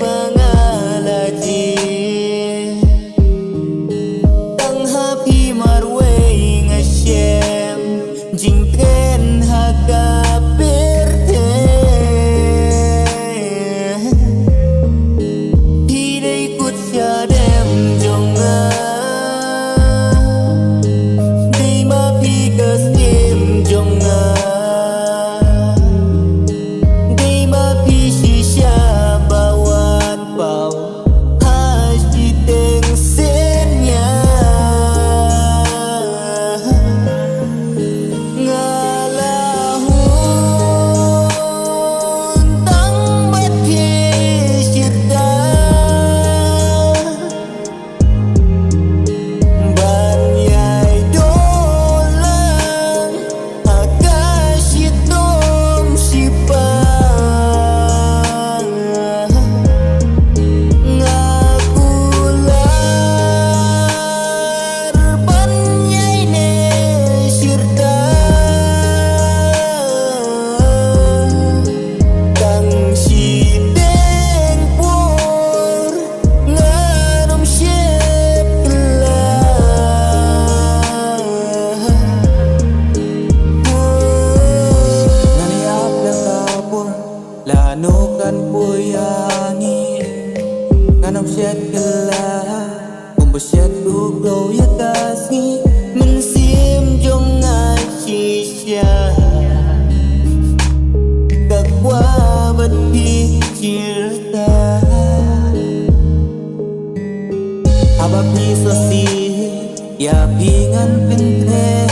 pangalaji Tang happy marway nga siyem Jing tren haka perte Hiday kut siya dem jonga Di mapi kas dem jonga Di mapi shisha bawan pau Haji teng senya Ngalahun tang mati syirta Banyai dolang akashitom sipang Ngakular banyai ne syirta Kang si teng pur nganom syep Naniap na kapur lanukan puyangi Nganom syet kelah Kumbusyat ugaw yakasi Mensim jong ngasisya Kakwabat pikirta Abab ni sosi Ya pingan pintre